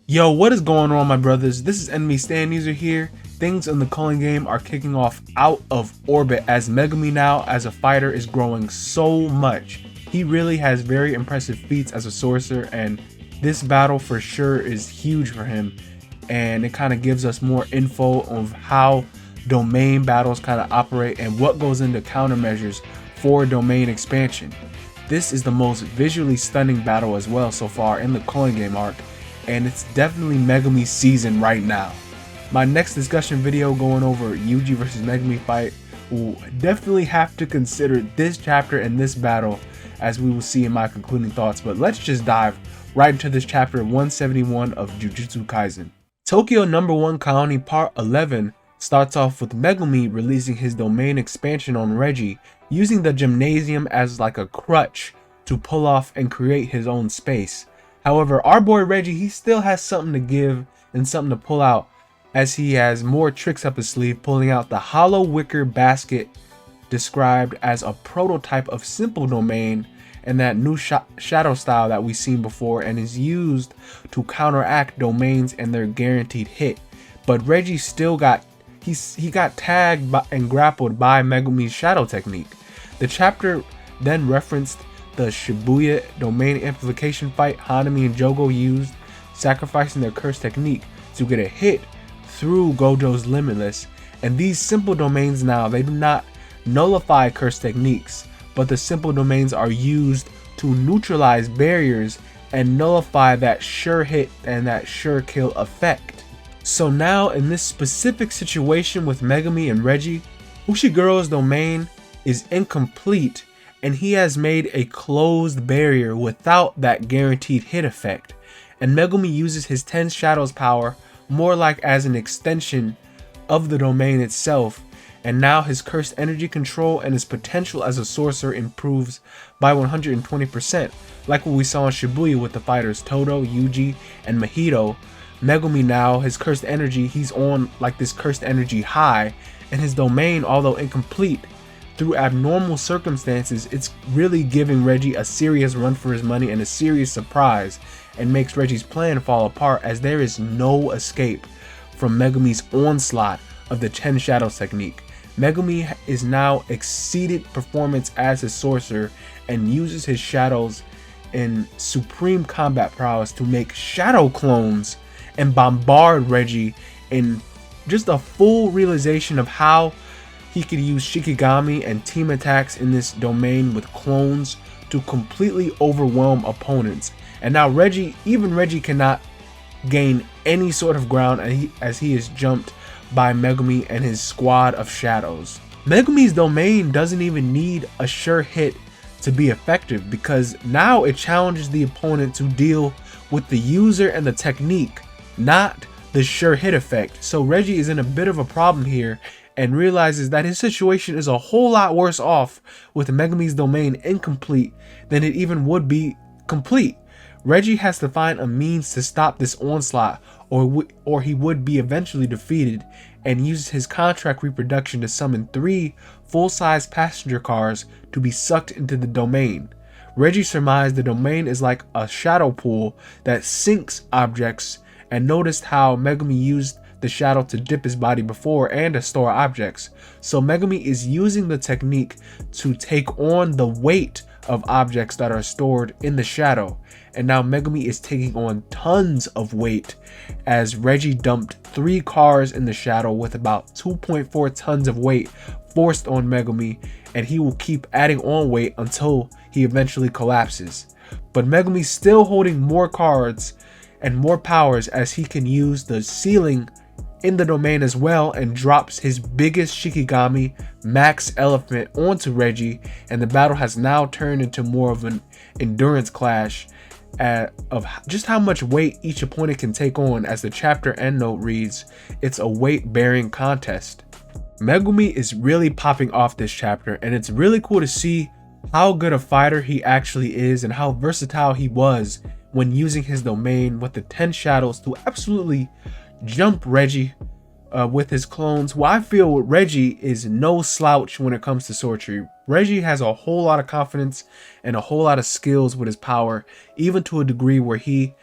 Yo, what is going on, my brothers? This is Enemy Stand User here. Things in the culling game are kicking off out of orbit as Megumi now as a fighter is growing so much. He really has very impressive feats as a sorcerer, and this battle for sure is huge for him, and it kind of gives us more info of how domain battles kind of operate and what goes into countermeasures for domain expansion. This is the most visually stunning battle as well so far in the culling game arc, and it's definitely Megumi's season right now. My next discussion video going over Yuji versus Megumi fight will definitely have to consider this chapter and this battle, as we will see in my concluding thoughts. But let's just dive right into this chapter 171 of Jujutsu Kaisen. Tokyo #1 County Part 11 starts off with Megumi releasing his domain expansion on Reggie, using the gymnasium as like a crutch to pull off and create his own space. However, our boy Reggie, he still has something to give and something to pull out, as he has more tricks up his sleeve, pulling out the hollow wicker basket, described as a prototype of simple domain and that new shadow style that we've seen before, and is used to counteract domains and their guaranteed hit. But Reggie still got tagged and grappled by Megumi's shadow technique. The chapter then referenced the Shibuya domain amplification fight Hanami and Jogo used, sacrificing their curse technique to get a hit through Gojo's Limitless. And these simple domains now, they do not nullify curse techniques, but the simple domains are used to neutralize barriers and nullify that sure hit and that sure kill effect. So now in this specific situation with Megumi and Reggie, Ushiguro's domain is incomplete, and he has made a closed barrier without that guaranteed hit effect. And Megumi uses his 10 Shadows power more like as an extension of the domain itself, and now his cursed energy control and his potential as a sorcerer improves by 120%, like what we saw in Shibuya with the fighters Todo, Yuji, and Mahito. Megumi now, his cursed energy, he's on like this cursed energy high, and his domain, although incomplete, through abnormal circumstances, it's really giving Reggie a serious run for his money and a serious surprise, and makes Reggie's plan fall apart, as there is no escape from Megumi's onslaught of the 10 Shadows technique. Megumi is now exceeded performance as a sorcerer and uses his shadows in supreme combat prowess to make shadow clones and bombard Reggie, in just a full realization of how he could use Shikigami and team attacks in this domain with clones to completely overwhelm opponents. And now even Reggie cannot gain any sort of ground, as he is jumped by Megumi and his squad of shadows. Megumi's domain doesn't even need a sure hit to be effective, because now it challenges the opponent to deal with the user and the technique, not the sure hit effect. So Reggie is in a bit of a problem here, and realizes that his situation is a whole lot worse off with Megumi's domain incomplete than it even would be complete. Reggie has to find a means to stop this onslaught, or he would be eventually defeated, and uses his contract reproduction to summon 3 full-size passenger cars to be sucked into the domain. Reggie surmised the domain is like a shadow pool that sinks objects, and noticed how Megumi used the shadow to dip his body before and to store objects. So Megumi is using the technique to take on the weight of objects that are stored in the shadow. And now Megumi is taking on tons of weight, as Reggie dumped 3 cars in the shadow with about 2.4 tons of weight forced on Megumi, and he will keep adding on weight until he eventually collapses. But Megumi's still holding more cards and more powers, as he can use the ceiling in the domain as well, and drops his biggest Shikigami, Max Elephant, onto Reggie, and the battle has now turned into more of an endurance clash of just how much weight each opponent can take on. As the chapter end note reads, it's a weight bearing contest. Megumi is really popping off this chapter, and it's really cool to see how good a fighter he actually is and how versatile he was when using his domain with the 10 shadows to absolutely jump Reggie with his clones. Well, I feel Reggie is no slouch when it comes to sorcery. Reggie has a whole lot of confidence and a whole lot of skills with his power, even to a degree where he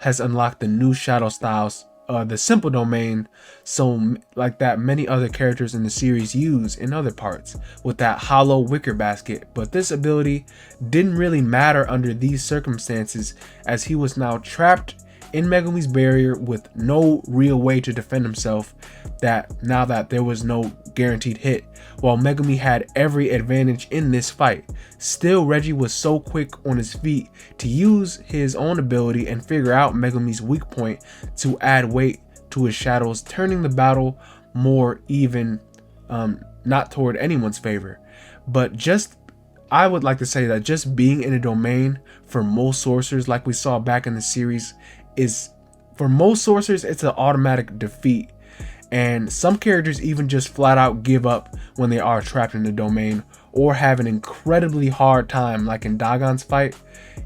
has unlocked the new shadow styles, the simple domain, so like that many other characters in the series use in other parts with that hollow wicker basket. But this ability didn't really matter under these circumstances, as he was now trapped in Megumi's barrier with no real way to defend himself, that now that there was no guaranteed hit, while Megumi had every advantage in this fight. Still, Reggie was so quick on his feet to use his own ability and figure out Megumi's weak point to add weight to his shadows, turning the battle more even, not toward anyone's favor. But I would like to say that just being in a domain for most sorcerers, like we saw back in the series, for most sorcerers it's an automatic defeat, and some characters even just flat out give up when they are trapped in the domain or have an incredibly hard time, like in Dagon's fight.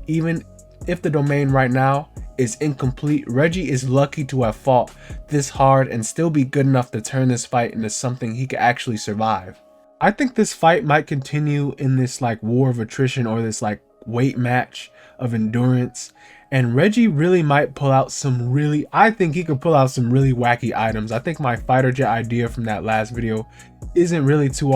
Even if the domain right now is incomplete, Reggie is lucky to have fought this hard and still be good enough to turn this fight into something he could actually survive. I think this fight might continue in this like war of attrition, or this like weight match of endurance, and Reggie really might pull out I think he could pull out some really wacky items. I think my fighter jet idea from that last video isn't really too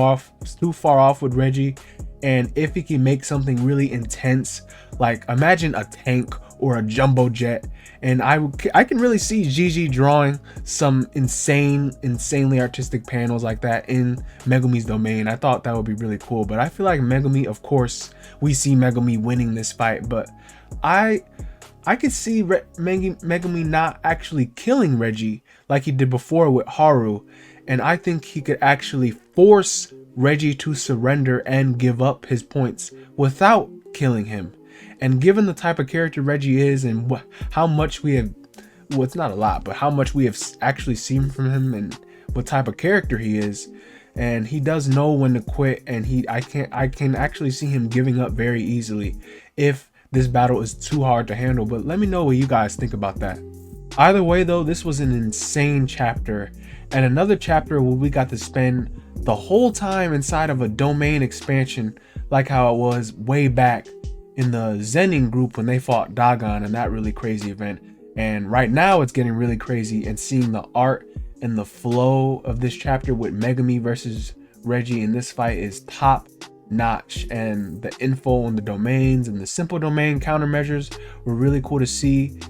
far off with Reggie, and if he can make something really intense, like imagine a tank or a jumbo jet, and I can really see Gigi drawing some insanely artistic panels like that in Megumi's domain. I thought that would be really cool, but I feel like Megumi, of course we see Megumi winning this fight, but I could see Megumi not actually killing Reggie like he did before with Haru, and I think he could actually force Reggie to surrender and give up his points without killing him. And given the type of character Reggie is, and how much we have, well, it's not a lot, but how much we have actually seen from him and what type of character he is, and he does know when to quit, and I can actually see him giving up very easily if this battle is too hard to handle. But let me know what you guys think about that. Either way though, this was an insane chapter, and another chapter where we got to spend the whole time inside of a domain expansion, like how it was way back in the Zenin group when they fought Dagon in that really crazy event. And right now it's getting really crazy, and seeing the art and the flow of this chapter with Megumi versus Reggie in this fight is top notch, and the info on the domains and the simple domain countermeasures were really cool to see.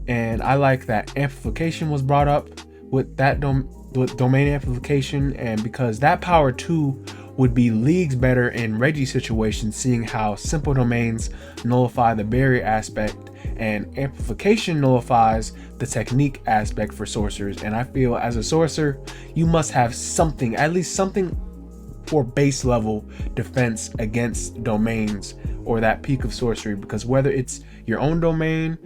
And I like that amplification was brought up with that domain amplification, and because that power too would be leagues better in Reggie's situation, seeing how simple domains nullify the barrier aspect and amplification nullifies the technique aspect for sorcerers. And I feel as a sorcerer you must have something, at least something for base level defense against domains or that peak of sorcery, because whether it's your own domain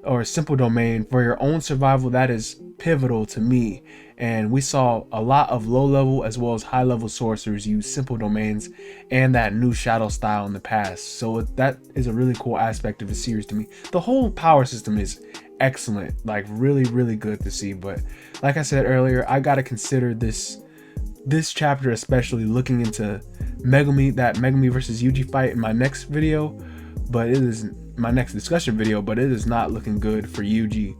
or a simple domain, for your own survival, that is pivotal to me. And we saw a lot of low level as well as high level sorcerers use simple domains and that new shadow style in the past, so that is a really cool aspect of the series to me. The whole power system is excellent, like really good to see. But like I said earlier, I gotta consider this chapter, especially looking into Megumi versus Yuji fight in my next video, but it is my next discussion video, but it is not looking good for Yuji.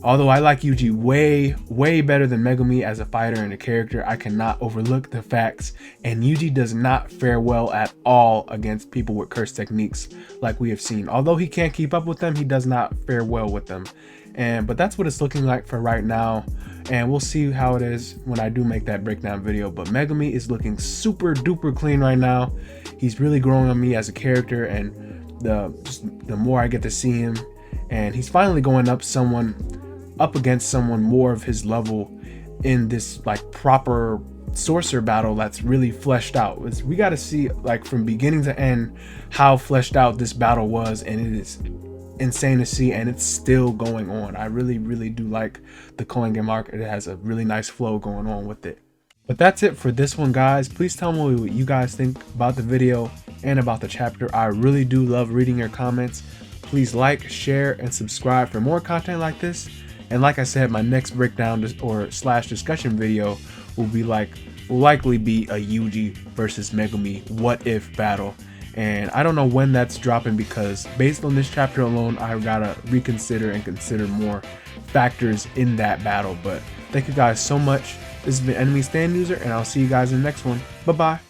Although I like Yuji way better than Megumi as a fighter and a character, I cannot overlook the facts, and Yuji does not fare well at all against people with curse techniques like we have seen. Although he can't keep up with them, he does not fare well with them. But that's what it's looking like for right now, and we'll see how it is when I do make that breakdown video. But Megumi is looking super duper clean right now. He's really growing on me as a character, and the more I get to see him, and he's finally going up against someone more of his level in this like proper sorcerer battle that's really fleshed out. We got to see like from beginning to end how fleshed out this battle was, and it is insane to see, and it's still going on. I really do like the calling game arc. It has a really nice flow going on with it. But that's it for this one, guys. Please tell me what you guys think about the video and about the chapter. I really do love reading your comments. Please like, share, and subscribe for more content like this. And like I said, my next breakdown or slash discussion video will likely be a Yuji versus Megumi what if battle. and I don't know when that's dropping, because based on this chapter alone, I gotta reconsider and consider more factors in that battle. But thank you guys so much. This has been Enemy Stand User, and I'll see you guys in the next one. Bye bye.